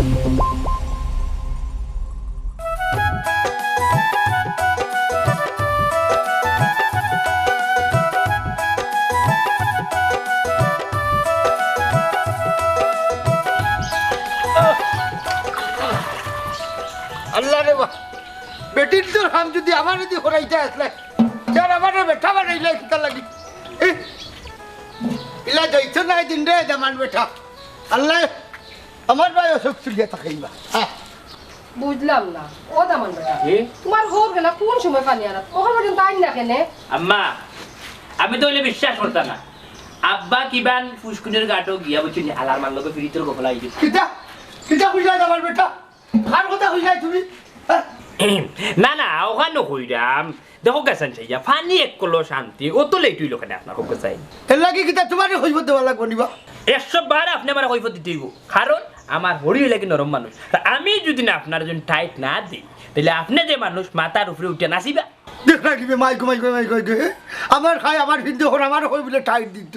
আল্লাহ রে বাহ বেটির তোর হাম যদি আমার যদি হরাইতে আসলে যার আমার বেটা বানাইলে কিতা লাগি ইলা যাইতো না দিন রে জামান বেটা আল্লাহ আমার ভাই অসুখ চুলিয়া থাকাইবা বুঝলাম না ও দামান বেটা তোমার হোর গেলা কোন সময় পানি আনা ওখান পর্যন্ত আইন না কেনে আম্মা আমি তো বিশ্বাস করতাম না আব্বা কিবান ফুসকুনের গাটো গিয়া বুঝছি আলার মান লোকে ফিরিতর গোফলা আইছে কিতা কিতা বুঝলা জামান বেটা কার কথা কইলাই তুমি না না ওখানে কইরাম দেখো গেছেন চাইয়া ফানি এক কলো শান্তি ও তো লেটুই লোকে আপনার হোক চাই এর লাগি কিতা তোমারে হইব দেওয়া লাগবো নিবা 100 বার আপনি আমার হইব দিতে হইব কারণ আমার হরি লাগে নরম মানুষ আমি যদি না আপনার জন্য টাইট না দিই তাহলে আপনি যে মানুষ মাথার উপরে উঠে নাচিবা দেখ রাখিবে মাই গে আমার খাই আমার হিন্দু হর আমার হই বলে টাইট দিত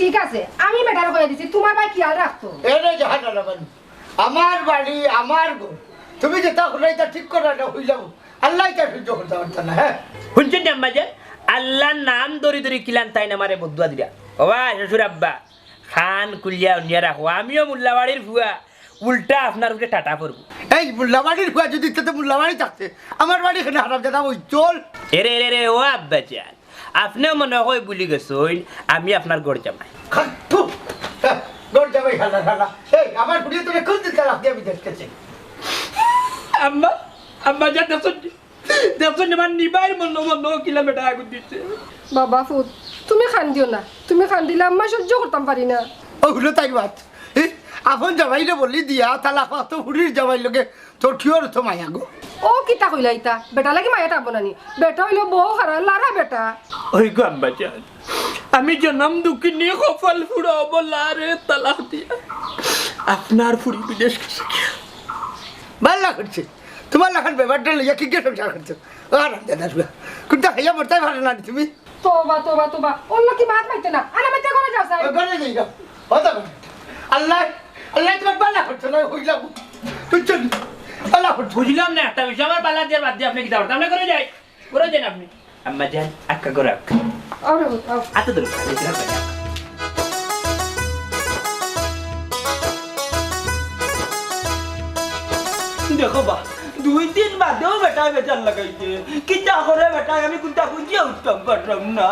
ঠিক আছে আমি বেটার করে দিছি তোমার ভাই খেয়াল রাখতো এরে জাহানা রাবান আমার বাড়ি আমার ঘর তুমি যেটা হলাইতা ঠিক করে না হইলাম আল্লাহ তা সহ্য করতে পারত না হ্যাঁ শুনছেন আম্মা যে আল্লাহর নাম ধরে ধরে কিলান তাই না মারে বদুয়া দিরা ওবা শ্বশুর আব্বা খান কুলিয়া উনিয়া রাখো আমিও মোল্লাবাড়ির ভুয়া উল্টা আপনার উপরে টাটা পড়বো এই মুল্লাবাড়ির ভুয়া যদি তো মুল্লাবাড়ি থাকতে আমার বাড়ি এখানে হারাম জানা ওই চল এরে রে রে ও আব্বা চান আপনিও মনে হয় বুলি গেছেন আমি আপনার গড় জামাই খাটু গড় যাবাই হালা হালা এই আমার বুড়ি তোরে কোন দিন রাখ দিয়ে আমি দেখতেছি আম্মা আম্মা যা দেখুন আমার নিবার মন কিলা বেটা আগুন দিচ্ছে বাবা ফুট তুমি খান দিও না তুমি খান দিলে আম্মা সহ্য করতাম পারি না ওগুলো তাই বাত আপন যাবাইলে বলি দিয়া তালা কত বুড়ির যাবাই লগে তোর ঠিওর তো মায়া গো ও কিতা কইলা ইতা বেটা লাগি মায়া টাকবো নানি বেটা হইলো বউ হারা লারা বেটা ওই গো আম্মা জান আমি জন্ম দুঃখিনী কপাল ফুড়ো বলারে তালাক দিয়া আপনার ফুড়ি বিদেশ গেছে ভালো করছে তোমার লাখান ব্যাপারটা লইয়া কি সংসার করছো আর দাদা কোনটা খাইয়া মরতাই ভালো না তুমি তোবা তোবা তোবা অন্য কি ভাত পাইতে না আনা মাইতে করে যাও সাই ঘরে যাই না হতা আল্লাহ আল্লাহ তোমার বালা করছো না হইলাম বুঝছেন বালা করছো বুঝলাম না একটা বিষয় আমার পালা দিয়ে বাদ দিয়ে আপনি কি দাও আমরা করে যান আপনি আম্মা জান আক্কা করে আরে আতো ধরো দেখো বা 2 দিন বাদেও বেটা বেচার লাগাইছে কিটা করে বেটা আমি কোনটা বুঝিয়ে উঠতাম পারলাম না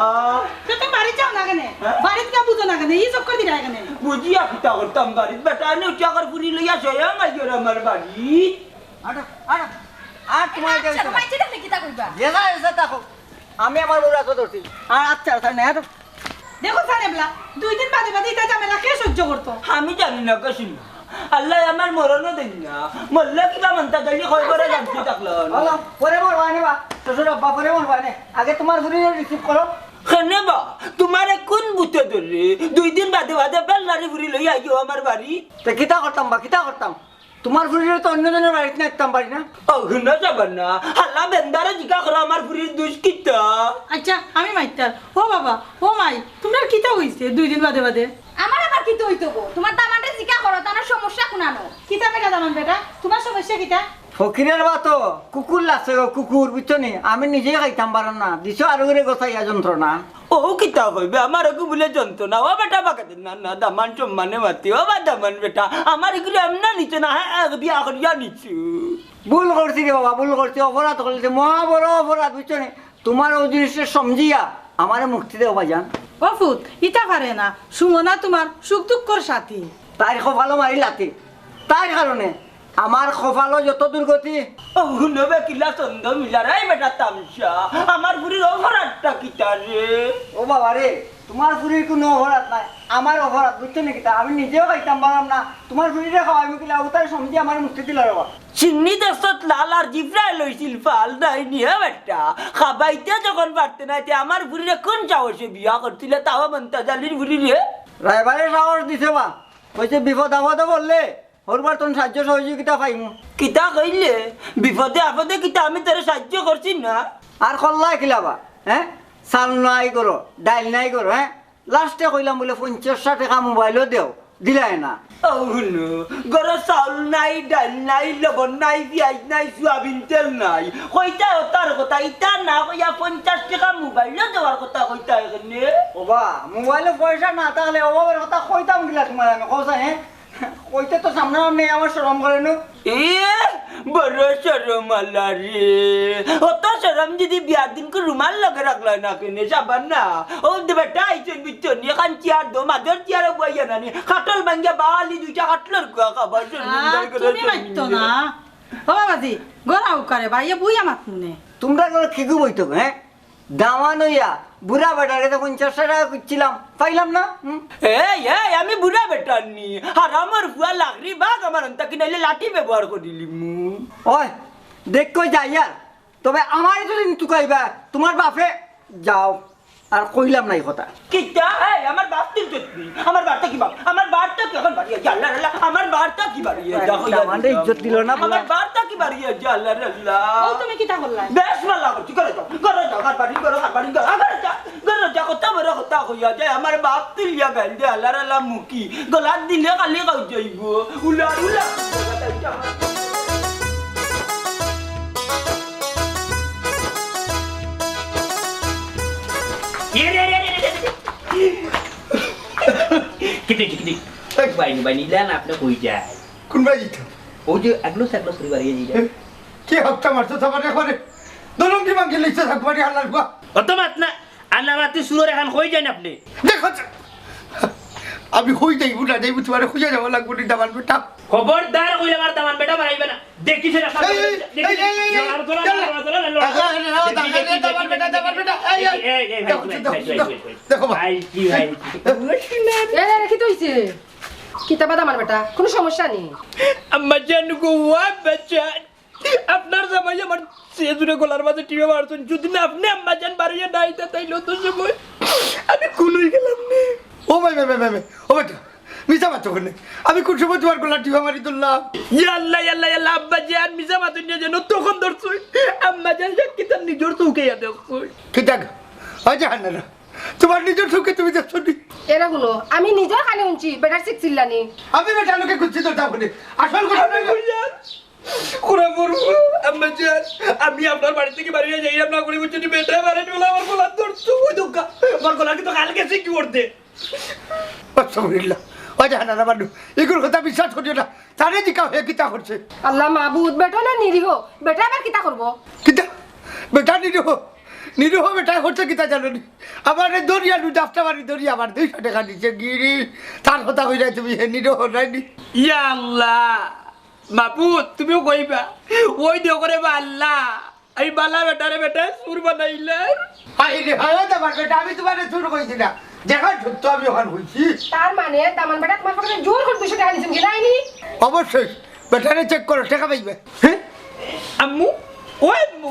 তুমি বাড়ি যাও না কেন বাড়িতে কা বুঝো না কেন এই সব করে দিরা কেন বুঝিয়া কিটা করতাম বাড়ি বেটা নে উঠা করে পুরি লইয়া স্বয়ং আইও আমার বাড়ি আটা আটা আর তোমার কে আচ্ছা মাইছে দেখলে কিতা কইবা জেলা এসে দেখো আমি আমার বড় রাত ধরছি আর আচ্ছা তাই না দেখো সানেবলা 2 দিন বাদে বাদে এটা ঝামেলা কে সহ্য করতো আমি জানি না কাশি আল্লাহ আমার মরণও দেন না মল্লা কিবা মানতা জানি কই করে জানতে থাকলো হলো পরে মরবা নে বা শ্বশুর আব্বা পরে মরবা নে আগে তোমার ঘুরে রিসিভ করো কেনে বা তোমারে কোন বুতে ধরে 2 দিন বাদে বাদে বেলনারি ঘুরি লই আইও আমার বাড়ি তে কিতা করতাম বা কিতা করতাম তোমার ঘুরে তো অন্যজনের বাড়িতে না একদম পারি না অঘনা যাবেন না হাল্লা বেন্দারে জিজ্ঞা করো আমার ঘুরির দুষ কিতা আচ্ছা আমি মাইতার ও বাবা ও মাই তোমার কিতা হইছে 2 দিন বাদে বাদে আমার আবার কি হইতো গো তোমার দামানটা জিকা করো তার সমস্যা কোনানো কিতা বেটা দামান বেটা তোমার সমস্যা কিতা ফকিরের বা তো কুকুর লাগছে গো কুকুর বুঝছো নি আমি নিজেই খাইতাম পারলাম না দিছো আর ঘুরে গোছাইয়া যন্ত্রণা ও কিতা হইবে আমার আগু বলে যন্ত্রণা ও বেটা বাকাতে না না দামান সম্মানে মাতি ও বা দামান বেটা আমার এগুলো এমনা নিচে না হ্যাঁ বিয়া করিয়া নিচু ভুল করছি রে বাবা ভুল করছি অপরাধ করছি মহা বড় অপরাধ বুঝছো নি তোমার ওই জিনিসটা সমঝিয়া আমারে মুক্তি দেও ভাইজান ও ফুট ইতা পারে না সুমনা তোমার সুখ দুঃখর সাথী তাই কপালও মারি লাতি তাই কারণে আমার কপালও যত দুর্গতি ও হুনবে কিলা চন্দ মিলা রে বেটা তামসা আমার ঘুরির অপরাধটা কিতা রে ও বাবা রে তোমার ফুরির কোনো অপরাধ নাই আমার অপরাধ বুঝছো নাকি তা আমি নিজেও খাইতাম পারলাম না তোমার ফুরিরে খাওয়াই আমি কিলা ওটাই সমঝি আমার মুক্তি দিল রে বাবা চিন্নি দেশত লাল আর জিফরাই লইছিল ফাল নাই নিয়ে বেটা খাবাইতে যখন পারতে না আমার ঘুরিরে কোন চাওছে বিয়া করছিল তাও মন্তা জালির ঘুরিরে রায়বারে সাহস দিছে বা কইছে বিপদ আপদে বললে হরবার তোর সাহায্য সহযোগিতা পাইমু কিতা কইলে বিপদে আপদে কিতা আমি তোর সাহায্য করছি না আর কল্লাই কিলাবা হ্যাঁ চাল নাই করো ডাইল নাই করো হ্যাঁ লাস্টে কইলাম বলে 50-60 টাকা মোবাইলও দেও দিলাই না అవును গর চাউল নাই ডাল নাই লবণ নাই পিঁয়াজ নাই সোয়াবিন তেল নাই কইতা তার কথা ইটা না কইয়া 50 টাকা মোবাইলে দেওয়ার কথা কইতা এখানে ওবা মোবাইলে পয়সা না থাকলে অভাবের কথা কইতাম গিলা তোমার আমি কইছা হ্যাঁ কইতে তো সামনে নেই আমার শরম করে না এ বড় শরম আল্লাহ রে অত শরম যদি বিয়ার দিন কো রুমাল লগে রাখলা না কেনে যাবার না ও দে বেটা আইছেন বিচ্ছন নি খান চেয়ার দো মাদের চেয়ারে বইয়া না নি খাটল ভাঙ্গা বালি দুইটা খাটলর কো খাবার জন্য তুমি মাইতো না ও বাবাজি গড়াও করে ভাইয়া বুইয়া মাত মনে তোমরা করে খেগু বইতো হ্যাঁ দামান হইয়া বুড়া বেটারে তো 50 টাকা করছিলাম পাইলাম না এই এই আমি বুড়া বেটা নি আর আমার ফুয়া লাগরি বাগ আমার অন্ত কিনাইলে লাঠি ব্যবহার করিলি মু ওই দেখ কই যাই আর তবে আমার যদি তুকাইবা তোমার বাপে যাও আর কইলাম নাই কথা কিটা এই আমার বাপ তুই তুই আমার বাপটা কি বাপ আমার বাপটা কি এখন বাড়িয়ে যা আল্লাহ আল্লাহ আমার বাপটা কি বাড়িয়ে যা আমাদের ইজ্জত দিল না বলা আমার বাপটা কি বাড়িয়ে যা আল্লাহ আল্লাহ ও তুমি কিটা করলা বেশ ভালো লাগছে করে যাও ঘর বাড়ি আবার যা কথা বড় কথা হইয়া যায় আমার বাপ তুলিয়া গাল দে আল্লাহ আল্লাহ মুকি গলা দিলে কালি গাও যাইব উলা উলা কিটি বাইনি লেন আপনি কই যায় কোন ভাই দিত ও যে আগলো সাগলো সরি বাড়িয়ে দিয়ে কি হপ্তা মারছো তোমার করে দলম কি মাঙ্গে লিখছে থাকবারি হালার গো অত মাত না আল্লাহ মাতি সুরর এখন কই যায় আপনি দেখো আমি হই যাইব না যাইব তোমার খুঁজে যাবো লাগবো নি দামান বেটা খবরদার কইলে আমার দামান বেটা মারাইবে না দেখিছে না দেখো ভাই কি ভাই এ কি তইছে কিতাবা দামান বেটা কোনো সমস্যা নেই আম্মা জান গো ওয়া বাচ্চা আপনার জামাই আমার সেজুরে গলার মাঝে টিপে মারছেন যদি না আপনি আম্মা জান বাড়িয়ে ডাইতে তাইলো তো সময় আমি কুলই গেলাম না ও ভাই ও বেটা মিছা বাচ্চা করলে আমি কোন সময় তোমার গলা টিপা মারি তুললাম আল্লাহ আব্বা জান মিছা মাতুন নিয়ে যেন তখন ধরছই আম্মা জান কি তার নিজের চৌকে দেখছই ঠিক আছে হয় জাহান না তোমার নিজের চোখে তুমি দেখছো নি এরা গুলো আমি নিজের কানে শুনছি বেটার শিখছিলানি আমি বেটা লোকে খুঁজছি তো যাবো আসল কথা ওরা বলবো আম্মা জান আমি আপনার বাড়ি থেকে বাড়ি যাই না করে বুঝছি বেটা বাড়ি বলে আমার গলা ধরছো ওই দুঃখা আমার গলা কিন্তু কালকে সে কি করতে আলহামদুলিল্লাহ ও জাহান না বান্ডু এগুলোর কথা বিশ্বাস করিও না তারে জিকা হয়ে কিতা করছে আল্লাহ মাহবুদ বেটা না নিরীহ বেটা আবার কিতা করবো কিতা বেটা নিরীহ বেটা করছে কিতা জানো নি আমার দরিয়া নু ডাফটা বাড়ি দরিয়া আমার 200 টাকা দিচ্ছে গিরি তার কথা কইরা তুমি হে নিরীহ নাইনি ইয়া আল্লাহ মাহবুদ তুমিও কইবা ওই দিও করে বা আল্লাহ এই বালা বেটারে বেটা সুর বানাইলা হাই রে হাই দাবার বেটা আমি তোমারে শুরু কইছি না দেখা সত্য আমি ওখান হইছি তার মানে দামান বেটা তোমার পকেটে জোর করে 200 টাকা নিছেন কি নাইনি অবশ্যই বেটারে চেক করো টাকা পাইবে হ্যাঁ আম্মু ওই আম্মু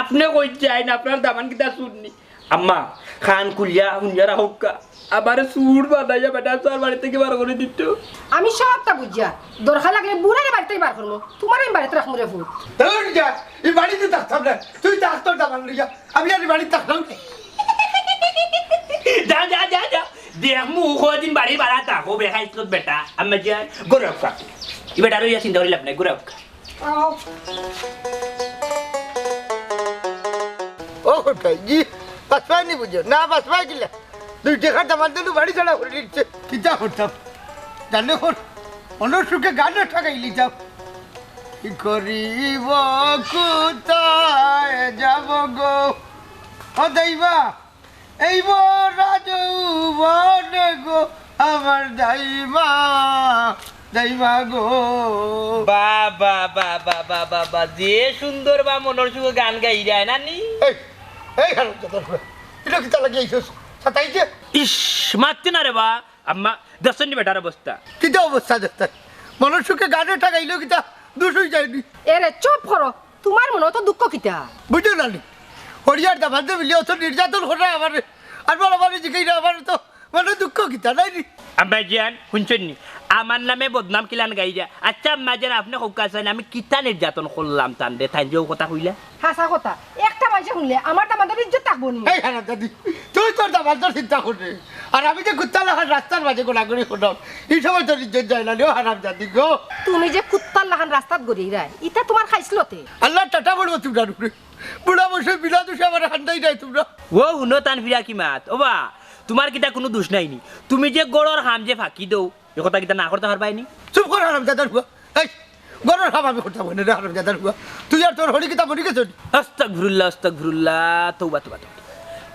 আপনি কই যাই না আপনার দামান কিতা শুননি আম্মা খান কুলিয়া হুঞ্জারা হোক্কা আবার সুর বানাইয়া বেটা তোর বাড়ি থেকে বার করে দিত আমি সবটা বুঝিয়া দরকার লাগলে বুড়ারে বাড়িতেই বার করবো তোমার আমি বাড়িতে রাখবো রে ফুট তোর যা এই বাড়িতে থাকতাম না তুই তো আসতো দামান লইয়া আমি আর এই বাড়িতে থাকলাম যা দেখ মু কদিন বাড়ি বাড়া থাকো বেখাইছ বেটা আম্মা যান গোরক্কা ই বেটা রইয়া চিন্তা করি লাভ নাই গোরক্কা ও ভাই জি বাসপাই নি বুঝো না বাসপাই কিলা 2 টাকা দামান দিলু বাড়ি ছাড়া করে দিচ্ছে কিতা করতাম জানো কোন অন্য সুখে গানে ঠাকাইলি যাও কি করিব কোথায় যাব গো ও দইবা এই বড় যৌবন গো আমার দাইমা গো বাবা যে সুন্দর বা মনোর সুখে গান গাই যায় না নি এই হারো এটা কিতা লাগিয়েছিস সাতাইছে ইস মারতে না রে বা আম্মা দশনি বেটার অবস্থা কিতা অবস্থা দেখতে মনোর সুখে গানে ঠাকাইলো কিতা দুশই যায়নি এরে চুপ করো তোমার মনে তো দুঃখ কিতা বুঝো না নি হরিয়ার দাবাদ মিলে অত নির্যাতন করে আমার আর বড় বাড়ি জিগাই না আমার তো মানে দুঃখ কিতা নাই নি আম্মা জান শুনছেন নি আমার নামে বদনাম কিলান গাই যা আচ্ছা আম্মা জান আপনি হোকা চাই আমি কিতা নির্যাতন করলাম তান দে তাই যে কথা কইলা হাসা কথা একটা মানুষে শুনলে আমার দামাদের ইজ্জত থাকবো নি এই হারাম দাদি তুই তোর দামার চিন্তা করবে আর আমি যে কুত্তা লাখার রাস্তার মাঝে গোলাগুলি শুনলাম এই সময় তোর ইজ্জত যায় না ও হারাম দাদি গো তুমি যে কুত্তার লাহান রাস্তাত গড়ি রাই ইটা তোমার খাইছিলতে আল্লাহ টাটা বলবো তোমরা উপরে বুড়া বসে বিনা দোষে আমার হান্দাই নাই তোমরা ও হুনো তান ফিরা কি মাত ও বা তোমার কিতা কোনো দোষ নাইনি তুমি যে গড়র হাম যে ফাঁকি দৌ এ কথা কিতা না করতে পারবাইনি চুপ কর হারাম দাদার হুয়া এই গরুর হাম আমি করতে পারি না হারাম দাদার হুয়া তুই আর তোর হরি কিতা মরি গেছ আস্তাগফিরুল্লাহ তৌবা তৌবা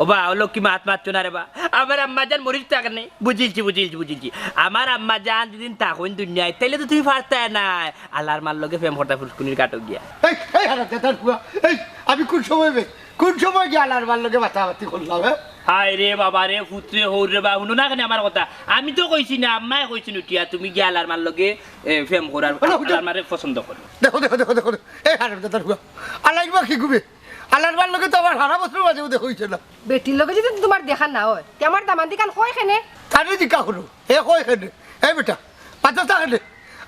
ও বা ও লোক কি মাত মারছো না রে বা আমার আম্মা জান মরিস টাকা নেই বুঝিলছি আমার আম্মা জান যেদিন তাহন দুনিয়ায় তাইলে তো তুমি পারতে না আল্লাহর মার লগে প্রেম হরতা ফুসকুনির কাটক গিয়া এই হারাম দাদার হুয়া এই আমি কোন সময় গিয়ে আল্লাহর মার লগে মাথামাতি করলাম হ্যাঁ হায় রে বাবা রে পুত্রে হৌর রে বা শুনো না কেন আমার কথা আমি তো কইছি না আম্মাই কইছি নুটিয়া তুমি গিয়া আল্লাহর মার লগে প্রেম করার আল্লাহর মারে পছন্দ করো দেখো এই হারাম দাদার হুয়া আল্লাহ বা কি গুবে আল্লাহর মার লগে তো আমার সারা বছর মাঝে মধ্যে হয়েছে না বেটির লগে যদি তোমার দেখা না হয় তে আমার দামাদি কান হয় কেনে তারে জিজ্ঞা করো এ কয় খেলে এ বেটা পাঁচটা খেলে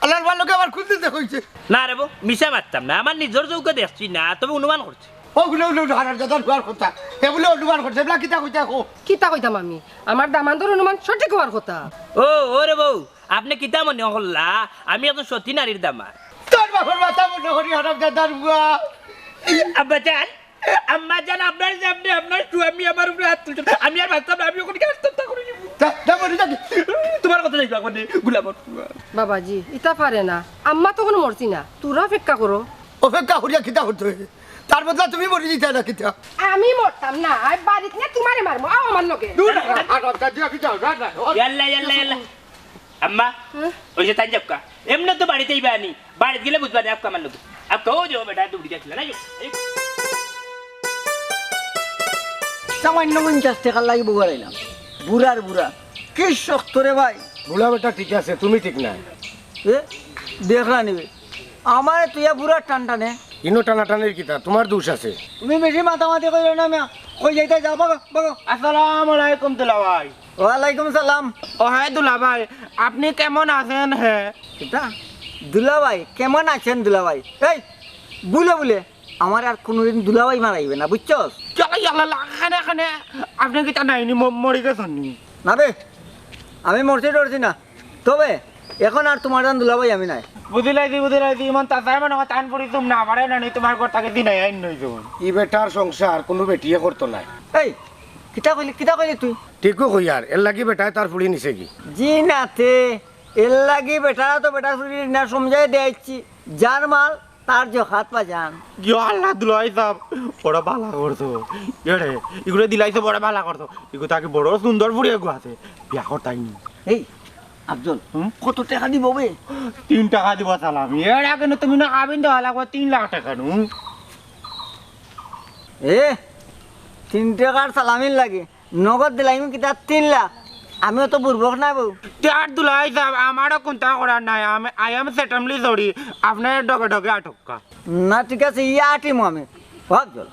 আল্লাহর মার লগে আমার কোন দিন হয়েছে না রে বো মিশা মারতাম না আমার নিজের চৌকে দেখছি না তবে অনুমান করছি ওগুলো হারাম দাদার হুয়ার কথা এগুলো অনুমান করছে এগুলা কিতা কইতা কো কিতা কইতাম আমি আমার দামান্দর অনুমান সঠিক হওয়ার কথা ও রে বউ আপনি কিতা মনে হল্লা আমি একজন সতী নারীর দামা তোর বাপের মাথা মনে করি হারাম দাদার হুয়া আব্বা জান আম্মা জান আপনার সামনে আপনার স্বামী আমার উপরে হাত তুলছে আমি আর ভাবতাম আমি ওখানে আত্মহত্যা করে নিব তোমার কথা দেখবা কোনে গুলাব বাবাজি ইটা পারে না আম্মা তো কোনো মরছি না তোরা অপেক্ষা করো অপেক্ষা করিয়া কিতা করতে হয়েছে তার বদলা তুমি মরে দিতে না কিতা আমি মরতাম না আমি বাড়িতে নিয়ে তোমারে মারবো আও আমার লগে ইয়াল্লা আম্মা ওই যে তাই যাবকা এমনি তো বাড়িতেই বানি বাড়িতে গেলে বুঝবা না আপকা আমার লোক আপকা ও যাও বেটা দৌড়ি যাচ্ছিল না সামান্য 50 টাকা লাগবে বলাইলাম বুড়া কি শক্ত রে ভাই বুড়া বেটা ঠিক আছে তুমি ঠিক নাই এ দেখলা নিবে আমার তুইয়া বুড়া টানটানে ইনো টানাটানির কিতা তোমার দোষ আছে তুমি বেশি মাতামাতি কইরো না মিয়া কই যাইতে যাও বাগো আসসালামু আলাইকুম দুলাভাই ওয়ালাইকুম সালাম ও হ্যাঁ দুলাভাই আপনি কেমন আছেন হ্যাঁ এটা দুলাভাই কেমন আছেন দুলাভাই এই বুলে আমার আর কোনোদিন দুলাভাই মারাইবে না বুঝছস খানে আপনি কি তা নাইনি মরে গেছেন না বে আমি মরছি না তবে এখন আর তোমার দুলাভাই আমি নাই বুঝিলাইছি ইমান তাছাড়া মানে টান পড়ি তুমি না পারে না তোমার ঘর থেকে দিন আইন নই যখন ই বেটার সংসার কোনো বেটিয়ে করতো নাই এই কিতা কইলি তুই ঠিকও কই আর এর লাগি বেটায় তার ফুড়ি নিছে কি জি নাতে এর লাগি বেটা তো বেটা ফুড়ি না সমঝাই দেয়াচ্ছি যার মাল তার যে হাত পা যান ইয়ো আল্লাহ দুলাই সাহ বড় ভালো করতো এড়ে এগুলো দিলাইছে বড় ভালো করতো এগুলো তাকে বড় সুন্দর ফুড়ি এগু আছে বিয়া করতাইনি এই আফজল কত টাকা দিব বে 3 টাকা দিব সালাম এড়ে কেন তুমি না আবিন দেওয়া লাগবে 3 লাখ টাকা নু এ 3 টাকার সালামিন লাগে নগদ দিলাইম কিতা 3 লাখ আমিও তো বুড়বক না বউ তার দুলাই সাহ আমারও কোনটা করার নাই আমি আই এম সেটেমলি সরি আপনার ডগে আটকা না ঠিক আছে ইয়া আটিম আমি আফজল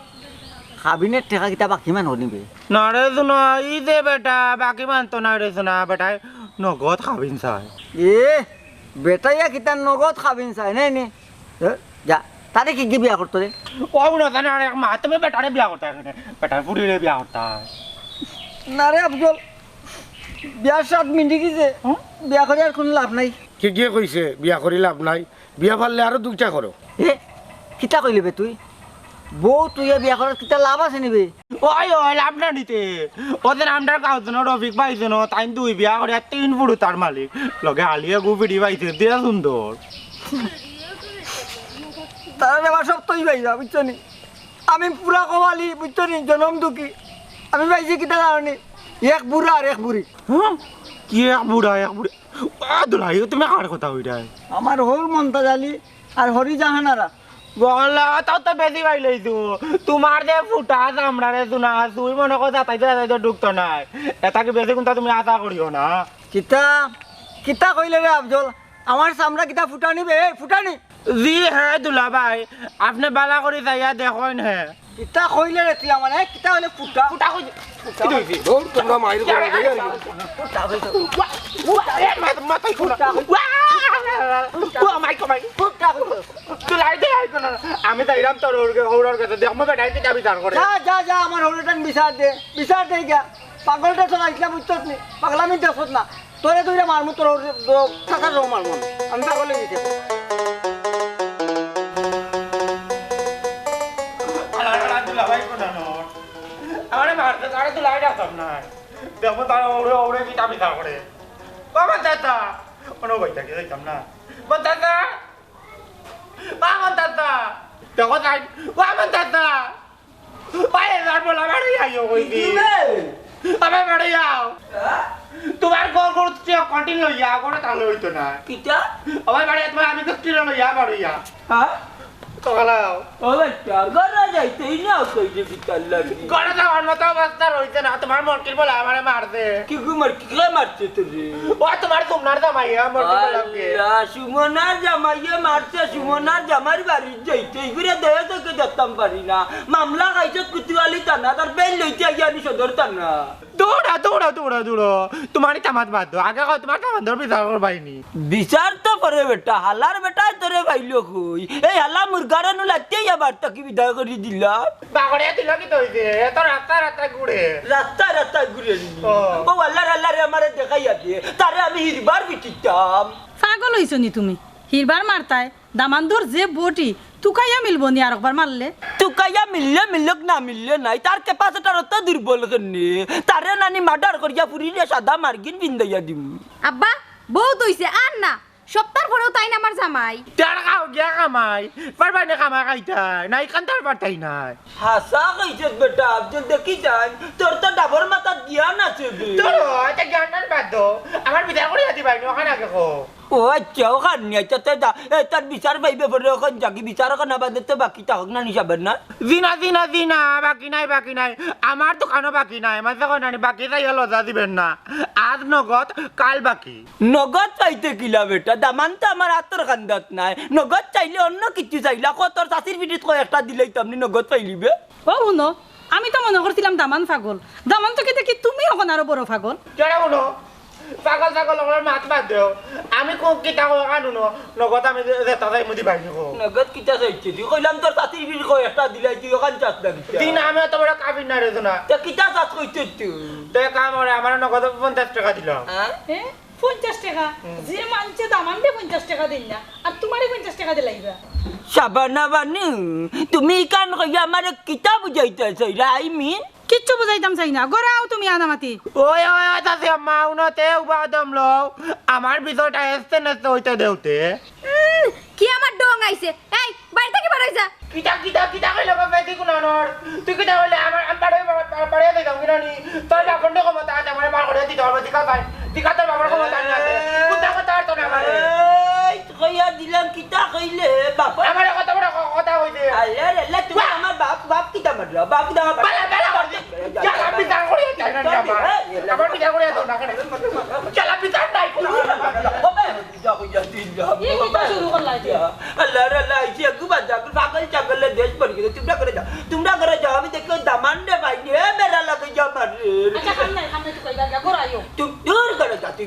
খাবিনের টাকা কিতা বাকি মান হনিবে না রে শোনো ই যে বেটা বাকি মানতো না রে শোনা বেটাই নগদ খাবিন চাই এ বেটাইয়া কিতা নগদ খাবিন চাই নাই নে যা তারে কি কি বিয়া করতো রে ও না জানে আর এক মা তুমি বেটারে বিয়া করতে এখানে বেটার ফুড়িরে বিয়া করতে না রে আফজল বিয়া সাত মিনিট গেছে বিয়া করে আর কোনো লাভ নাই কে কে কইছে বিয়া করি লাভ নাই বিয়া পারলে আরো দুইটা করো এ কিতা কইলি বে তুই বউ তুই বিয়া করার কিতা লাভ আছে নিবে ওই লাভ না নিতে ওদের আমটার কাউজন রফিক পাইছে না তাই 2 বিয়া করে 3 ফুড়ু তার মালিক লগে আলিয়া গুপিডি পাইছে দিয়া সুন্দর তারা আমার সব তুই পাইছা বুঝছো নি আমি পুরা কমালি বুঝছো নি জনম দুঃখী আমি পাইছি কিতা কারণে এক বুড়া আর এক বুড়ি কি এক বুড়া দুলাই তুমি কার কথা হইরা আমার হল মন্তা জালি আর হরি জাহানারা বলা তাও তো বেশি পাইলেইছো তোমার যে ফুটা চামড়া রে শোনা তুই মনে কথা তাইতে ঢুকতো নাই এটাকে বেশি কোনটা তুমি আশা করিও না কিতা কইলে রে আফজল আমার সামরা কিতা ফুটা নিবে ফুটানি জি হ্যাঁ দুলা ভাই আপনি বালা করে যাইয়া দেখেন হ্যাঁ কিতা কইলে রে তুই আমার কিতা হলে ফুটা ফুটা কই তোমরা মাইর করে ফুটা কইছো মাথায় ফুটা ও মাই কমাই তুই লাই দে আই কোন আমি তাইরাম তোর হৌরার কাছে দেখ মে বেটাই কিটা বিচার করে যা যা যা আমার হলুটান বিচার দে গা পাগলটা তো লাগলাম উত্তর নি পাগলামি দেখত না তোরে তুইরা মারমু তোর থাকার রো মারমু আমি পাগল হয়ে গেছি আমারে মারতে তারে তুই লাই রাখতাম না দেখো তার ওরে কিটা বিচার করে বাবা দাদা কোনো কইতা কি যাইতাম না দাদা বাবা দাদা দেখো তাই বাবা দাদা পায়ে যার বলা বাড়ি আইও কইবি আমি বাড়ি যাও তোমার গোল গোল কন্টিনিউ ইয়া করে তাহলে হইতো না কিটা আমার বাড়ি তোমার আমি তো কিলো ইয়া বাড়ি ইয়া হ্যাঁ তো গালাও ও বেটা গড়া যাইতেই না কই যে বিতাল লাগি গড়া যাওয়ার মতো অবস্থা রইছে না তোমার মনকির বলে আমারে মারছে কি গুমার কি মারছে তোরে ও তোমার তোমনার জামাইয়া মনকির বলে লাগে সুমনার জামাইয়ে মারছে সুমনার জামার বাড়ি যাইতে ঘুরে দেয়া থেকে যেতাম পারি না মামলা খাইছে কুতুয়ালি টানা তার বেল লইতে আইয়ানি সদর টানা দৌড়া দৌড়া দৌড়া দৌড়ো তোমারই তামাত বাদ দো আগে কও তোমার তামাত ধর বিচার করবাইনি বিচার তো করে বেটা হালার বেটা তোরে ভাইলো কই এই হালা মুরগারানো লাগতে আবার তাকে বিদায় করে দিলা বাগড়িয়া দিল কি তো হইছে এত রাস্তা রাস্তা ঘুরে রাস্তা ঘুরে নিলি ও আল্লাহর আমারে দেখাইয়া দিয়ে তারে আমি হিরবার বিটিতাম পাগল হইছো নি তুমি হিরবার মারতায় দামান্দর যে বটি তুকাইয়া মিলবো নি আর একবার মারলে তুকাইয়া মিলক না মিললে নাই তার ক্যাপাসিটার তো দুর্বল করনি তারে নানি মার্ডার করিয়া পুরিলে সাদা মার্গিন বিন্দাইয়া দিম আব্বা বহুত হইছে আর না সপ্তাহ পরেও তাই না আমার জামাই তার খাও গিয়া কামাই পারবাই না কামাই খাইতাই নাই কান্তার পারতাই নাই হাসা কইছিস বেটা আব্দুল দেখি যান তোর তো ডাবর মাথা জ্ঞান আছে তোর এটা জ্ঞান বাদ দো আমার বিচার করে দিবাই নি ওখানে আগে কো ও আচ্ছা ওখানে আচ্ছা তার বিচার পাইবে পরে ওখানে যাকি বিচার ওখানে বাদে তো বাকি থাকুক না নিসাবেন না জিনা বাকি নাই আমার দোকানও বাকি নাই আমার দোকান নাই বাকি তাই লজা দিবেন না আজ নগদ কাল বাকি নগদ চাইতে কিলা বেটা দামান তো আমার হাতের খান্দাত নাই নগদ চাইলে অন্য কিছু চাইলা কতর চাষির পিঠিত কয়েকটা দিলেই তো আপনি নগদ পাইলিবে ও শুনো আমি তো মনে করছিলাম দামান পাগল দামান তো দেখি তুমি এখন আরো বড় পাগল কেন শুনো পাগল ওগুলোর মাত বাদ দেও আমি কোন কিতা কো কানুনো নগদ আমি যেটা যাই মুদি বাইনি কো নগদ কিটা চাইছে তুই কইলাম তোর চাষির পিঠিত কয়েকটা দিলাই তুই ওখানে চাষ লাগি দিন আমি এত বড় কাবিন না রে না তা কিটা চাষ কইতে তুই তে কাম ওরে আমার নগদ 50 টাকা দিল হ্যাঁ 50 টাকা যে মানছে দামান দিয়ে 50 টাকা দিন না আর তোমারই 50 টাকা দিলাইবা সাবানা বানু তুমি কান কইয়া আমারে কিতা বুঝাইতেছ আই মিন কিচ্ছু বুঝাইতাম চাই না গড়াও তুমি আনামাতি ওই তাতে মা উনতে উবাদম লও আমার ভিতরটা এসতে নষ্ট হইতে দেউতে কি আমার ডং আইছে এই বাড়ি থেকে বের হই যা কিতা কইলে বাবা বেদি কুনানোর তুই কিতা কইলে আমার পাড়ে দে দাও কিনানি তোর বাপন্ডে ক্ষমতা আছে আমার মার করে দিতে হবে দিকা তোর বাবার ক্ষমতা আছে কুতা কথা আর তো না আমার এই কইয়া দিলাম কিতা কইলে বাপ আমার কথা বড় কথা হইছে আল্লাহ আল্লাহ তুমি আমার বাপ কিতা মারলো বাপ কিতা বালা চালা বিচার করে যাই না আমার বিচার করে দাও না চালা বিচার নাই হবে কিতা কইয়া দিলাম এই কিতা শুরু করলাই আল্লাহ আল্লাহ আইছি একটু বাজা পাগল দেশ পড় গেছে তোমরা করে যাও আমি দেখো দামান দে ভাই নে মেরা লাগে যা মারে আচ্ছা খান্না তুই কইবা গড়াইও তুই দূর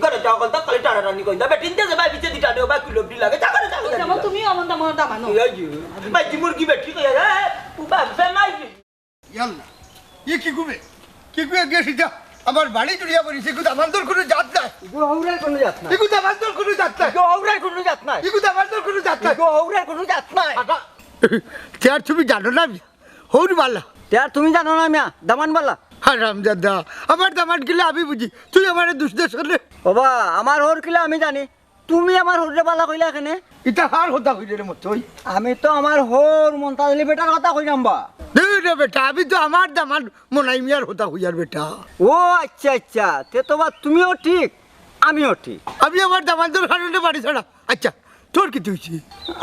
করে যাও কল কলে টাড়া রানি কইদা বেটিন দে ভাই বিচে দিটা দে ভাই কিলো লাগে যা করে যেমন তুমি অমন দামানো ভাই মুরগি বেটি কইয়া রে উবা ফেমাই ইয়াল্লা কি গুবে গেছি যা আমার বাড়ি জুড়িয়া পড়িছে কিন্তু আমার তোর কোনো জাত নাই হৌরার কোনো জাত নাই কিন্তু আমার তোর কোনো জাত নাই হৌরার কোনো জাত নাই কিন্তু আমার তোর কোনো জাত নাই হৌরার কোনো জাত নাই চেয়ার তুমি জানো না হৌর বাল্লা তার তুমি জানো না মিয়া দামান বালা হারাম দাদা আমার দামান গেলে আমি বুঝি তুই আমার দুষ্দেশ করলে বাবা আমার হর কিলা আমি জানি তুমি আমার হরে বালা কইলা এখানে এটা হার হতা হইলে রে মত আমি তো আমার হর মন্তাজলি বেটার কথা কইলাম বা রে বেটা আমি তো আমার দামান মনাই মিয়ার হতা হইয়ার বেটা ও আচ্ছা তে তো বা তুমিও ঠিক আমিও ঠিক আমি আমার দামান তোর কারণে বাড়ি ছাড়া আচ্ছা তোর কি তুইছি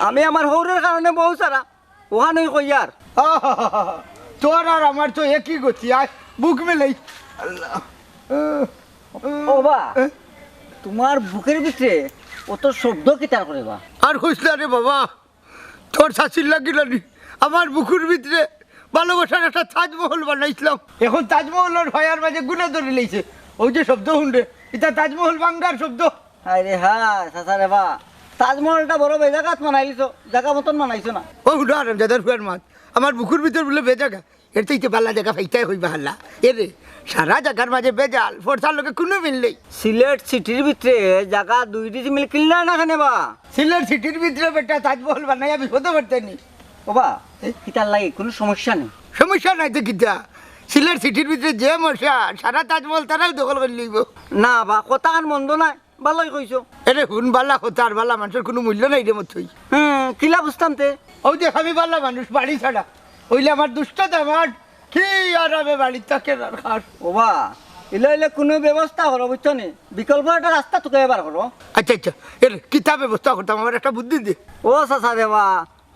আমি আমার হরের কারণে বহু সারা ওহানে কইয়ার তোর আর আমার তো একই গতি আয় বুক মেলাই আল্লাহ ও বা তোমার বুকের ভিতরে অত শব্দ কিতার করে বা আর কইস না রে বাবা তোর শাশির লাগিল নি আমার বুকুর ভিতরে ভালোবাসার একটা তাজমহল বানাইছিলাম এখন তাজমহলের ভাইয়ার মাঝে গুনে ধরে লইছে ওই যে শব্দ শুনবে এটা তাজমহল বাঙ্গার শব্দ আরে হ্যাঁ চাচা রে বা তাজমহলটা বড় বেজাগাত মানাইছো, জায়গা মতন মানাইছো না। ও হুডা আরাম জাদার ফুয়ার মাত আমার বুকুর ভিতর বলে বেজাগা এর থেকে পাল্লা জায়গা ফাইতাই হইবা হাল্লা এরে সারা জায়গার মাঝে বেজাল ফোরসার লোকে কোনো মিল নেই। সিলেট সিটির ভিতরে জায়গা 2 মিল কিনলা না কেন বা? সিলেট সিটির ভিতরে বেটা তাজমহল বানাইয়া বিপদে পারতেনি। ও বা কিতার লাগে কোনো সমস্যা নেই। সমস্যা নাই তো কিতা সিলেট সিটির ভিতরে যে মশা সারা তাজমহল তারাও দখল করে লইব। না বা কথা কান মন্দ নাই, ভালোই কইছো। এরে হুন বালা হতার বালা মানুষের কোনো মূল্য নাই রে মতই। কিলা বুঝতাম তে ও দেখ আমি বালা মানুষ বাড়ি ছাড়া হইলে আমার দুষ্টতা আমার কি আর আমি বাড়ির থাকে আর খাস। ও বা এলে কোনো ব্যবস্থা করো বুঝছো নি, বিকল্প একটা রাস্তা তোকে এবার করো। আচ্ছা আচ্ছা এর কিতা ব্যবস্থা করতাম আমার একটা বুদ্ধি দে। ও চাচা দেবা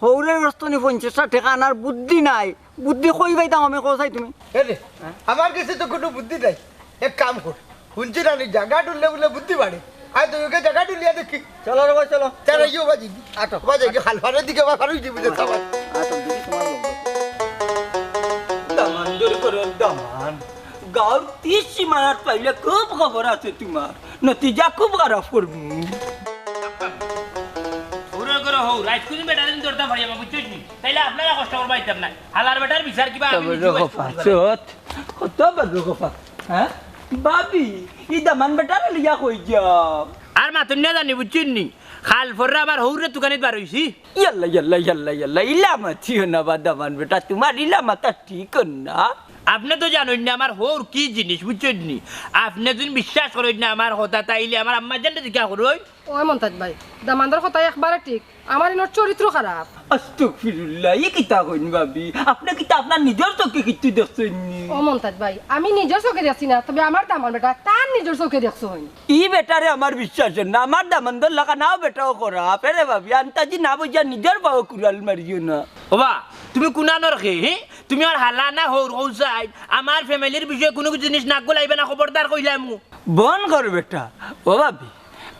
হৌরের রস্তনি 50টা টাকা আনার বুদ্ধি নাই, বুদ্ধি কই পাইতাম আমি কোথায় তুমি? এরে আমার কাছে তো কোনো বুদ্ধি নাই। এক কাম কর শুনছি না জায়গা ডুললে বলে বুদ্ধি বাড়ে আয় তুই ওকে জায়গা ডুলিয়া দেখি। চলো রে ভাই চলো। তারা ইউ বাজি আটো বাজে খালফারের দিকে বা ফারুক দিবি তো আমার দামান দূর করো দামান, গাঁর 30 সীমানাত পাইলে খুব খবর আছে তোমার, নতিজা খুব খারাপ করবো। পুরো করে হও রাইট কোন বেটা দিন দরদা ভাই আমার বুঝছিস নি তাইলে আপনারা কষ্ট করবা ইতাম না হালার বেটার বিচার কিবা আমি নিজে কত বড় কথা হ্যাঁ বাবি ই দামান বেটার লিয়া কই যাও আর মাতুন না জানি বুঝছিস নি খাল ফররা আমার হৌরে দোকানে বার হইছি। ইয়াল্লা ইয়াল্লা ইয়াল্লা ইয়াল্লা ইলামা থিও না বা দামান বেটা, তোমার ইলামাটা ঠিক না। আপনি তো জানেন না আমার হৌর কি জিনিস বুঝছেন নি, আপনি যদি বিশ্বাস করেন না আমার কথা তাইলে আমার আম্মা জানতে জিজ্ঞা করুন। ওই মন্তাজ ভাই দামানদার কথা একবারে ঠিক, আমার ইনোর চরিত্র খারাপ। আস্তাগফিরুল্লাহ ই কিতা কইন বাবি, আপনি কিতা আপনার নিজের চোখে কিচ্ছু দেখছেন নি? ও মন্তাজ ভাই আমি নিজের চোখে দেখছি না, তবে আমার দামান বেটা তার নিজের চোখে দেখছো হইন। ই বেটারে আমার বিশ্বাস না, আমার দামন্দর লাগা নাও বেটাও করা পেরে ভাবি আন্তাজি না বুঝা নিজের পাও কুড়াল মারিও না। ওবা তুমি কুনানোর খে হ্যাঁ তুমি আর হালা না হৌর হৌ চাই আমার ফ্যামিলির বিষয়ে কোনো জিনিস নাক গলাইবে না, খবরদার কইলাম। বন কর বেটা। ও ভাবি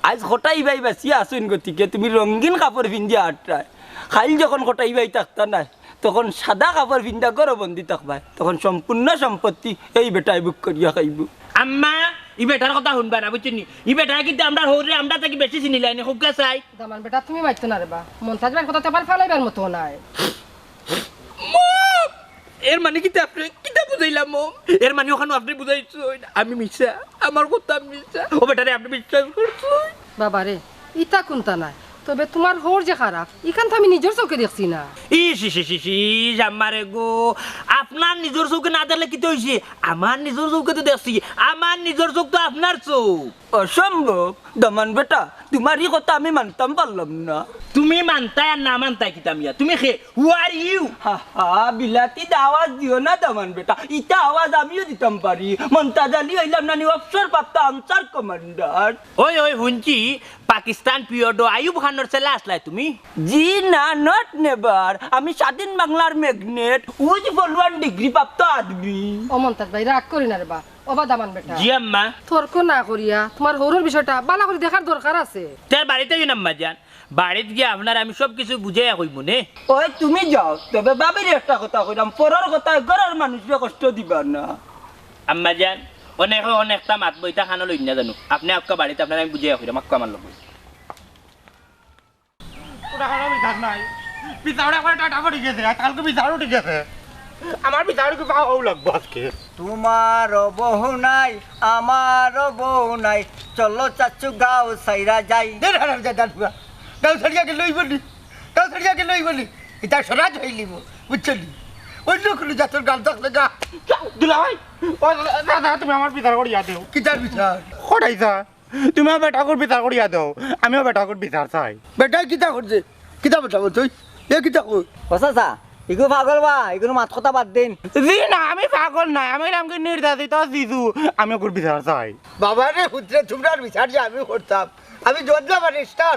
আজ হঠাই ভাই বাঁচিয়ে আসুন গতিকে তুমি রঙিন কাপড় পিন্ধি আটটায়, খাইল যখন হঠাই ভাই থাকতা নাই তখন সাদা কাপড় পিন্ধা করো বন্দি থাকবাই, তখন সম্পূর্ণ সম্পত্তি এই বেটাই বুক করিয়া খাইব। আম্মা ই বেটার কথা শুনবা না বুঝছেন নি, ই বেটা কিন্তু আমরা হৌরে আমরা তাকে বেশি চিনিলাই না খুব চাই। দামান বেটা তুমি মাইতো না রে বা, মন্তাজ ভাইয়ের কথা তো আবার ফালাইবার মতো নাই। এর মানে কি আপনি কিতা বুঝাইলাম এর মানে ওখানে আপনি বুঝাইছেন আমি মিশা আমার কথা মিশা ও বেটারে আপনি বিশ্বাস করছেন। বাবা রে ইটা কোনটা নাই, তবে তোমার হোর যে খারাপ ইখান তো আমি নিজের চোখে দেখছি না। ইস আমারে গো আপনার নিজের চোখে না দেখলে কি তো হয়েছে, আমার নিজের চোখে তো দেখছি, আমার নিজের চোখ তো আপনার চোখ। অসম্ভব দামান বেটা, তোমারই কথা আমি মানতাম পারলাম না। তুমি মানতাই আর না মানতাই কিতা মিয়া তুমি খে হু আর ইউ। হা বিলাতি আওয়াজ দিও না দামান বেটা, ইটা আওয়াজ আমিও দিতাম পারি। মন্তাজ আলী হইলাম নানি অফিসার প্রাপ্ত আনসার কমান্ডার। ওই ওই শুনছি পাকিস্তান পিরিয়ড আইয়ুব খানের ছেলে আসলাই তুমি? জি না, নট নেভার, আমি স্বাধীন বাংলার ম্যাগনেট উইথ বলওয়ান ডিগ্রি প্রাপ্ত আদমি। ও মন্তাজ ভাই রাগ করি না রে বা, ওবা দামান বেটা জি আম্মা তর্ক না করিয়া তোমার হৌরের বিষয়টা বালা করে দেখার দরকার আছে। তার বাড়িতে গিয়ে আম্মা যান, বাড়িতে গিয়ে আপনার আমি সব কিছু বুঝাইয়া কইব নে। ওই তুমি যাও, তবে বাবির একটা কথা কইলাম, পরের কথা ঘরের মানুষকে কষ্ট দিবা না। আম্মা যান অনেকটা মাত বইটা খানো লই না জানো, আপনি আপনার বাড়িতে আপনার আমি বুঝাইয়া কইলাম আক্কা আমার লোক ওটা খারাপ বিচার নাই, বিচার একবার টাটা করে গেছে কালকে বিচারও ঠিক আছে, আমার বিচার কি পাওয়া লাগবো আজকে। তোমার বউ নাই আমার বউ নাই, চলো চাচু গাও সাইরা যাই। দের হারাম জাদার ফুয়া গাও ছাড়িয়াকে লই বলি, গাও ছাড়িয়াকে লই বলি এটা সরাজ হইলিব বুঝছলি, অন্য কোনো জাতর গাল থাকলে গা দুলা ভাই দাদা তুমি আমার বিচার করিয়া দেও। কিতার বিচার কটাইছা তুমি আমার বেটাকুর বিচার করিয়া দেও, আমিও বেটাকুর বিচার চাই। বেটাই কিতা করছে কিতা বেটা তুই এ কিতা কই ও চাচা এগুলো পাগল বা, এগুলো মাত কথা বাদ দিন। জি না আমি পাগল নাই, আমি নামকে নির্যাতিত জিজু, আমি ওর বিচার চাই। বাবারে পুত্রে তোমরার বিচার যে আমি করতাম, আমি যোদ্ধা মানে স্টার।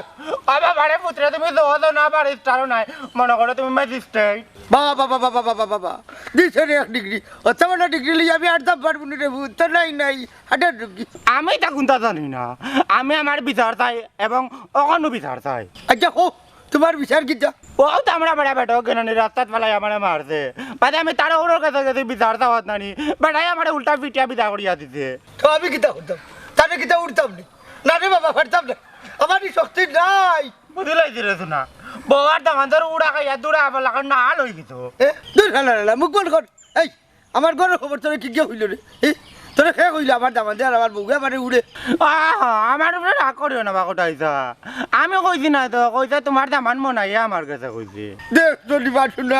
আমার বাড়ি পুত্রে তুমি দোয়া না বাড়ি স্টারও নাই, মনে করো তুমি ম্যাজিস্ট্রেট। বাবা বাবা বাবা বাবা বাবা দিছে রে 1 ডিগ্রি অত বড় ডিগ্রি লিয়ে আমি আর দাম পারবো না রে ভূত তো নাই নাই হাটের ডিগ্রি। আমি তা কোনটা জানি না, আমি আমার বিচার চাই এবং অকন্য বিচার চাই। আচ্ছা হো তোমার বিচার কিতা? ও তো আমরা বড় বেটা কেনানি রাস্তাত ফেলাই আমার মারছে, বাদে আমি তার ওর কাছে গেছি বিচার চাওয়াত নানি, বেটাই আমার উল্টা পিটিয়া বিচার করিয়া দিছে। তো আমি কিতা করতাম তাহলে কিতা উঠতাম না রে বাবা ফাটতাম না, আমারই শক্তি নাই। বুঝলাই দিলে না বউয়ার দামান্তর উড়া খাইয়া দূরা আবার লাগার না হাল হয়ে গেছো দূর খেলা মুখ বল কর এই আমার ঘরের খবর তোরা কি গিয়ে হইল রে তোরা খেয়ে কইল আমার দামান দিয়ে আর আমার বউকে মানে উড়ে আমার উপরে রাগ করিও না বাকটা হইছা আমি কইছি না তো কইছা তোমার দামান মনাই আমার কাছে কইছি দেখ তোর বাদ শুনা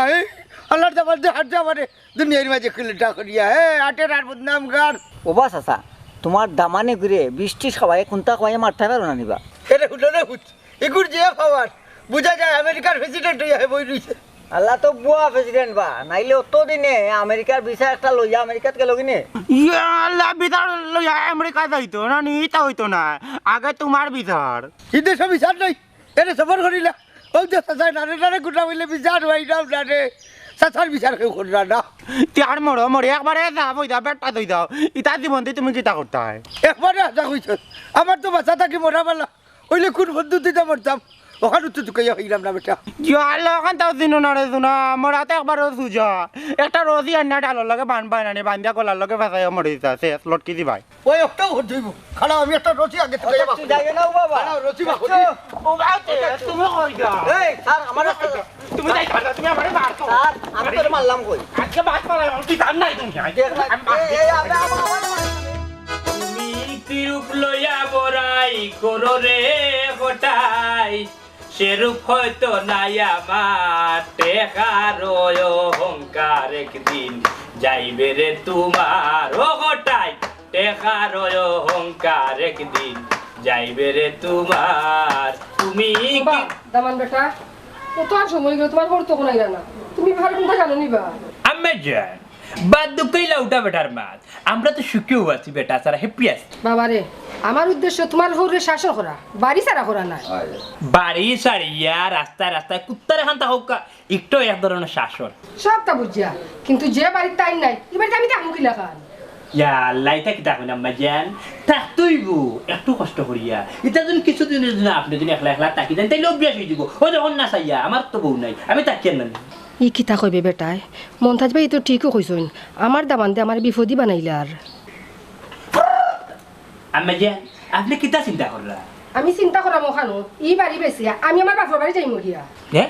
আল্লাহর দামান দিয়ে হাত দিয়ে মানে দুনিয়ার মাঝে খেলেটা করিয়া আটের আর বদনাম গার ওবা চাচা তোমার দামানে ঘুরে বৃষ্টি সবাই কোনটা কয়ে মারতে পারো না নিবা এটা হুলো রে হুচ এগুর যে খাবার বুঝা যায় আমেরিকার প্রেসিডেন্ট হইয়া বই রইছে আল্লাহ তো বুয়া প্রেসিডেন্ট বা নাইলে অত দিনে আমেরিকার ভিসা একটা লইয়া আমেরিকাত গেল কিনে আল্লাহ বিধার লইয়া আমেরিকা যাইতো না নিতা হইতো না আগে তোমার বিধার ঈদের সব বিচার নাই এটা সফর করিলা ওই যে সাসাই নারে নারে গুটা বললে বিচার হই নাও না রে সাসার বিচার কেউ করলা না তার মরো মরে একবারে যা বই দাও বেটা দই দাও ইতা জীবন দিয়ে তুমি কিতা করতে হয় একবারে আশা কইছ আমার তো বাচ্চা থাকি মরা বেলা ওইলে কোন পদ্ধতিতে মরতাম ওখানে তো তুকাইয়া হইলাম না বেটা জল ওখান তাও দিন না রে শুনা মরাতে একবারও সুজা একটা রোজি আন্না ডালোর লগে বানবাই না বান্ধিয়া কলার লগে ফেসাই মরে দিতা সে লটকি দিবাই ওই একটাও হট হইব খালা আমি একটা রসি আগে তুকাইয়া বাকু যাবে না বাবা খালা রসি বাকু তুমি কই যা এই স্যার আমার তুমি যাই খালা তুমি আমারে মার তো স্যার আমি তোরে মারলাম কই আজকে বাস পালাই তুই জান নাই তুমি এই আমরা তুমি তিরুপ লইয়া বড়াই করো রে গোটাই সেরূপ হয়তো নাই আমার টেকার অহংকার একদিন যাইবে রে তোমার ও গোটাই টেকার অহংকার একদিন যাইবে রে তোমার তুমি বাবা দামান বেটা ও তো আর সময় গেল তোমার ঘর তো কোনো না তুমি ভালো কোনটা জানো নিবা আমি যান বাদ দুকাইলা উঠা বেটার মাত আমরা তো সুখেও আছি বেটা সারা হ্যাপি আছি বাবারে আমার উদ্দেশ্য তোমার হরে শাসন করা বাড়ি সারা করা না বাড়ি সারিয়া রাস্তায় রাস্তায় কুত্তার এখান তা হোক একটু এক ধরনের শাসন সবটা বুঝিয়া কিন্তু যে বাড়ির টাইম নাই এই বাড়িতে আমি তাহমু কিলা খান ইয়া লাইটা কি থাকুন আম্মা জান থাকতইবো একটু কষ্ট করিয়া এটা যদি কিছুদিনের জন্য আপনি যদি একলা একলা থাকি দেন তাইলে অভ্যাস হয়ে যাব ও যখন না চাইয়া আমার তো বউ নাই আমি তাকিয়ে না ই কিতা কইবে বেটায় মন্তাজ ভাই তো ঠিকও কইছইন আমার দামান দিয়ে আমার বিপদই বানাইলা আর আম্মা জান আপনি কিতা চিন্তা করলা আমি চিন্তা করা মোখানো ই বাড়ি বেশিয়া আমি আমার বাপর বাড়ি যাইমু গিয়া হ্যাঁ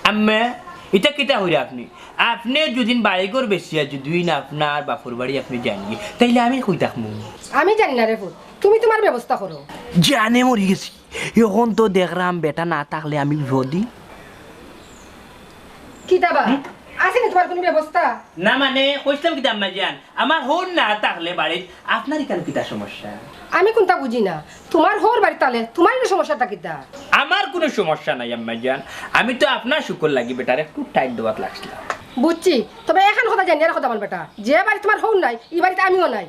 আম্মা এটা কিতা হইরা আপনি আপনি যদি বাড়িঘর বেশিয়া যদি না আপনার বাপর বাড়ি আপনি জানিয়ে তাইলে আমি কই থাকবো আমি জানি না রে ফুট তুমি তোমার ব্যবস্থা করো জানে মরি গেছি এখন তো দেখলাম বেটা না থাকলে আমি বিপদি কিতাবা আসেনি তোমার কোনো ব্যবস্থা না মানে কইছিলাম কিতা আম্মা জান আমার হন না থাকলে বাড়িতে আপনার এখানে কিতা সমস্যা আমি কোনটা বুঝি না তোমার হোর বাড়ি তালে তোমার এই সমস্যাটা কিতা আমার কোনো সমস্যা নাই আম্মা জান আমি তো আপনার শুকর লাগি বেটার একটু টাইট দেওয়াত লাগছিলাম বুঝছি তবে এখন কথা জানি আর কথা বল বেটা যে বাড়ি তোমার হোর নাই এই বাড়িতে আমিও নাই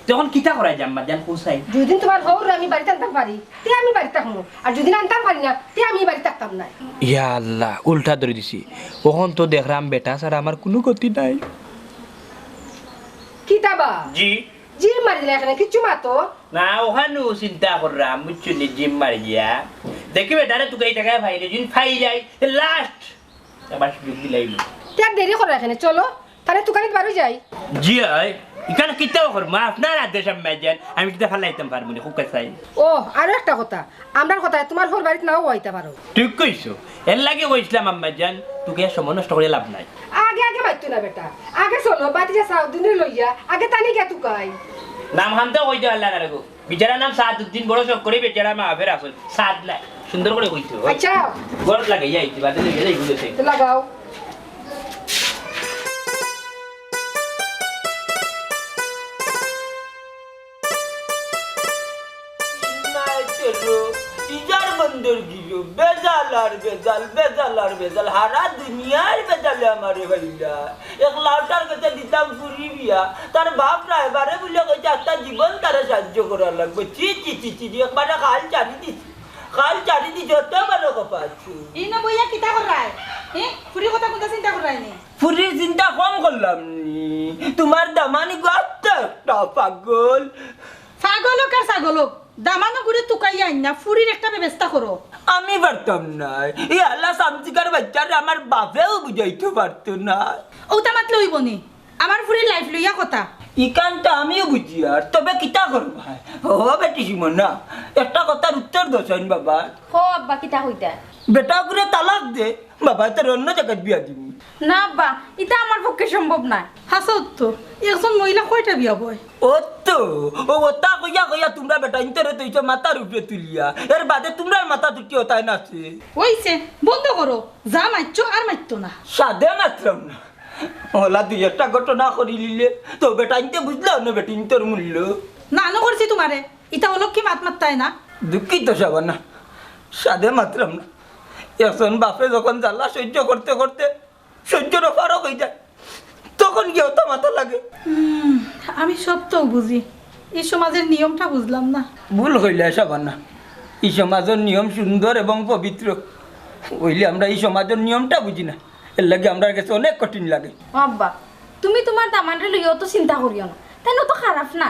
তখন কিতা করাই যে আম্মা জান কোসাই যদি তোমার হোর আমি বাড়িতে আনতাম পারি তে আমি বাড়িতে থাকবো আর যদি আনতাম পারি না তে আমি বাড়িতে থাকতাম না ইয়া আল্লাহ উল্টা ধরে দিছি ওখন তো দেখলাম বেটা স্যার আমার কোনো গতি নাই কিতাবা জি জি মারি দিলে এখানে কিচ্ছু মাতো না ওখানে চিন্তা করলাম বুঝছো নি জিম মারি গিয়া দেখি বেটারে তুই এই টাকায় ফাইলে যদি ফাই যাই লাস্ট আবার সুযোগ দিলাইলো তে আর দেরি করো এখানে চলো তাহলে দোকানে বাড়ি যাই জি আয় এখানে কিতাও করবো আপনার আদেশ আম্মা জান আমি কিতা ফালাইতাম পারবো না খুব চাই ও আরো একটা কথা আমরার কথা তোমার হোর বাড়িতে নাও হইতে পারো ঠিক কইছো এর লাগে কইছিলাম আম্মা জান তোকে সময় নষ্ট করে লাভ নাই আগে আগে মাইতো না বেটা আগে চলো বাড়ি যা সাউ দিনে লইয়া আগে তানি কে তুকাই নাম হামতে কই দেওয়া আল্লাহ না রাখো বিচারা নাম সাদউদ্দিন বড় চক করে বেচারা মা ফের আসল সাদ লাই সুন্দর করে কইছো আচ্ছা গরত লাগে যাই বাদে লেগে যাই গুলোতে তো লাগাও ইজার বন্দর গিলো বেজাল আর বেজাল বেজাল আর বেজাল হারা দুনিয়ার বেজালে আমারে ভাইলা এক লাউটার কাছে দিতাম পুরি বিয়া তার বাপ না এবারে বলে কইছে একটা জীবন তারা সাহায্য করা লাগবে চি চি চি চি একবারে খাল চারি দিছি খাল চারি দি যত বড় কপাছু ইনো বইয়া কিতা করাই ফুরি কথা কোনটা চিন্তা করাই নি পুরির চিন্তা কম করলাম নি তোমার দামানি গাত্তা একটা পাগল ছাগলক আর ছাগলক দামানো করে তুকাইয়া আইনা ফুরির একটা ব্যবস্থা করো আমি পারতাম না এই আল্লাহ সামজিকার বাচ্চারা আমার বাপেও বুঝাইতে পারতো না ওটা মাত লইব নি আমার ফুরির লাইফ লইয়া কথা ইকানটা আমিও বুঝি আর তবে কিতা করবা ও বেটি সিমন না একটা কথার উত্তর দোষ হইন বাবা হো আব্বা কিতা হইতা বেটা করে তালাক দে বাবা তোর অন্য জায়গায় বিয়া দিবি না আব্বা এটা আমার পক্ষে সম্ভব না হাসত তো একজন মহিলা কয়টা বিয়া বয় ও তো ও ওটা কইয়া কইয়া তোমরা বেটা ইন্তরে তৈছো মাথার উপরে তুলিয়া এর বাদে তোমরা মাথা দুটি ওটাই না আছে ওইছে বন্ধ করো যা মারছো আর মারতো না সাদে মাত্রাম না ওলা দুই একটা ঘটনা করি লিলে তো বেটা ইনতে বুঝলাম না বেটা ইন্তর মূল্য নানো করছি তোমারে ইটা হলো কি মাত মারতাই না দুঃখিত সাবান না সাদে মাত্রাম না এখন বাপে যখন জ্বালা সহ্য করতে করতে সহ্যর ফারক হয়ে যায় তখন কি ওটা মাথা লাগে আমি সব তো বুঝি এই সমাজের নিয়মটা বুঝলাম না ভুল হইলে সাবান না এই সমাজের নিয়ম সুন্দর এবং পবিত্র হইলে আমরা এই সমাজের নিয়মটা বুঝি না এর লাগে আমরা কাছে অনেক কঠিন লাগে ও আব্বা তুমি তোমার দামানরে লইও তো চিন্তা করিও না তাই তো খারাপ না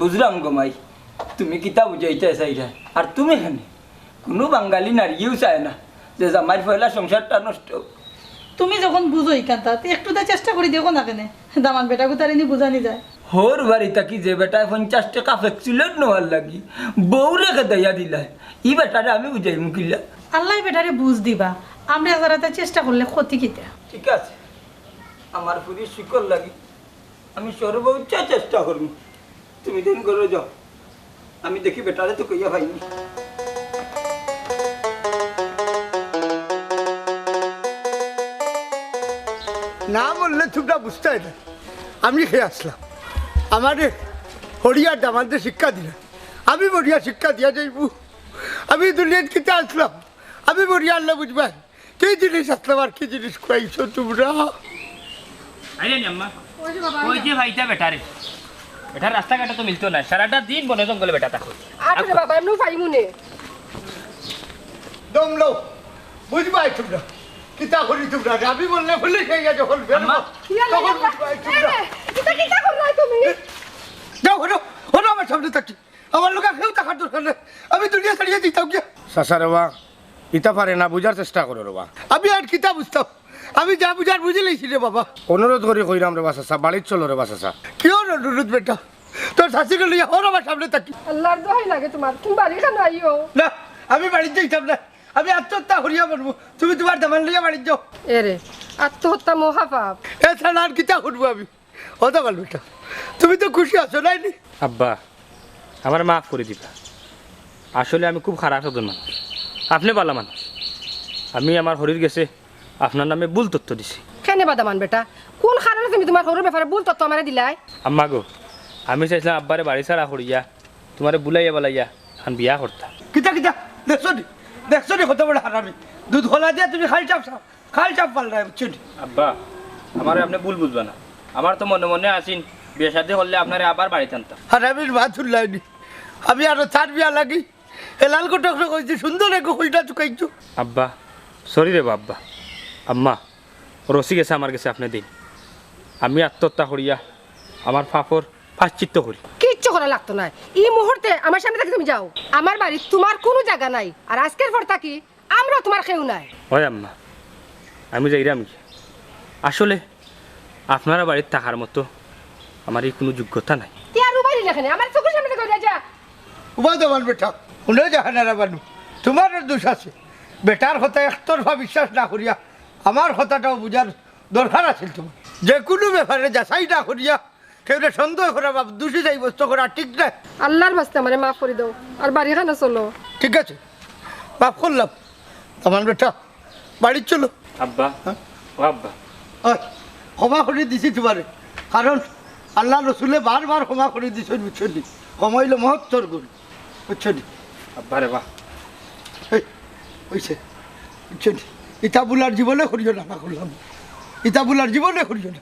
বুঝলাম গমাই তুমি কিতা বুঝাইতে চাইরা আর তুমি এখানে কোনো বাঙালি নারীও চায় না যে জামাই ফয়লা সংসারটা নষ্ট হোক। তুমি যখন বুঝো ইকান্তা একটু তো চেষ্টা করি দেখো না কেন দামান বেটা গুতারিনি বুঝানি যায় হোর বাড়ি থাকি যে বেটায় 50 টাকা ফ্যাক্সিলেট নেওয়ার লাগি বউ রেখে দেয়া দিলা ই বেটারে আমি বুঝাই মুখিলা আল্লাহ বেটারে বুঝ দিবা আমরা যারা চেষ্টা করলে ক্ষতি কিতা ঠিক আছে আমার পুরি শিকল লাগি আমি সর্বোচ্চ চেষ্টা করব তুমি দিন করে যাও আমি দেখি বেটারে তো কইয়া পাইনি না বললে তোমরা বুঝতে না আমি খেয়ে আসলাম আমাদের হরিয়ার দামানদের শিক্ষা দিলাম আমি বড়িয়া শিক্ষা দিয়া যাইব আমি দুনিয়ার কিতে আসলাম আমি বড়িয়া আল্লাহ বুঝবাই কি জিনিস আসলাম আর কি জিনিস খুয়াইছো তোমরা আরে আম্মা ওই যে ভাইটা বেটারে বেটার রাস্তাঘাটে তো মিলতো না সারাটা দিন বনে জঙ্গলে বেটা থাকো আরে বাবা এমনি পাইমুনে দম লো বুঝবাই তোমরা কিতা করি তোমরা আমি বললে ভুলে খেয়ে যখন বেরোবো তখন বুঝবাই তোমরা কিতা কিতা করলাই তুমি যাও হলো হলো আমার সামনে থাকি আমার লোক কেউ থাকার দরকার নেই আমি দুনিয়া ছাড়িয়ে দিতাম গিয়া চাচা রবা ইতা পারে না বুঝার চেষ্টা করো রবা আমি আর কিতা বুঝতাম আমি যা বুঝার বুঝে লেছি রে বাবা অনুরোধ করি কইরাম রে চাচা বাড়ির চলো রে চাচা কেউ অনুরোধ বেটা তোর শাশুড়ি লইয়া হর আমার সামনে থাকি আল্লাহর দোহাই লাগে তোমার তুমি বাড়ি কেন আইও না আমি বাড়ির যাইতাম না আমি আত্মহত্যা করিয়া পারবো তুমি তোমার দামান লইয়া বাড়ির যাও এরে আত্মহত্যা মহাপাপ এছাড়া আর কিতা করবো আমি হতে পারল বেটা তুমি তো খুশি আছো নাইনি আব্বা আমার মাফ করে দিবা আসলে আমি খুব খারাপ একজন মানুষ আপনি ভালো মানুষ আমি আমার শরীর গেছে আপনার নামে ভুল তথ্য দিছি কেনে বাদামান বেটা কোন কারণে তুমি তোমার সরুর ব্যাপারে ভুল তত্ত্ব আমারে দিলাই আম্মা গো আমি চাইছিলাম আব্বারে বাড়ি ছাড়া করিয়া তোমারে বুলাইয়া বলাইয়া এখন বিয়া করতাম কিতা কিতা দেখছো নি কত বড় হারামি দুধ খোলা দিয়ে তুমি খাল চাপ পাল না বুঝছো নি? আব্বা আমার আপনি ভুল বুঝবা না আমার তো মনে মনে আসিন বিয়ে শাদী করলে আপনারে আবার বাড়িতে আনতাম হারামির মা চুল্লাইনি আমি আরো চার বিয়া লাগি এলাল কটক কইছি সুন্দর একো হইটা চুকাইছো আব্বা সরি রে আব্বা আম্মা রসি গেছে আমার কাছে আপনি দিন আমি আত্মহত্যা করিয়া আমার ফাফর পাশ্চিত্য করি কিচ্ছু করা লাগতো না এই মুহূর্তে আমার সামনে থেকে তুমি যাও আমার বাড়ি তোমার কোনো জায়গা নাই আর আজকের পর থাকি আমরা তোমার কেউ নাই হয় আম্মা আমি যাইরাম কি আসলে আপনারা বাড়িতে থাকার মতো আমার এই কোনো যোগ্যতা নাই তুই আর উবাইলি না কেন আমার চোখের সামনে থেকে যা উবা দেওয়ান বেটা উনে জাহানারা বানু তোমার দোষ আছে বেটার কথা একতরফা বিশ্বাস না করিয়া আমার কথাটাও বুঝার দরকার আছে তোমার যে কোনো ব্যাপারে যাচাই না করিয়া কেউ সন্দেহ করা বা দোষী যাই বস্তু করা ঠিক না আল্লাহর বাস্তে আমারে মাফ করে দাও আর বাড়ি খানা চলো ঠিক আছে মাফ করলাম আমার বেটা বাড়ির চলো আব্বা ও আব্বা ক্ষমা করে দিছি তোমারে কারণ আল্লাহ রসুলে বারবার ক্ষমা করে দিছেন বুঝছো নি ক্ষমা হইলে মহত্তর গুণ বুঝছো নি আব্বা রে বাহ হয়েছে বুঝছো নি ইতা বুলার জীবনে করিও না করলাম ইতা বুলার জীবনে করিও না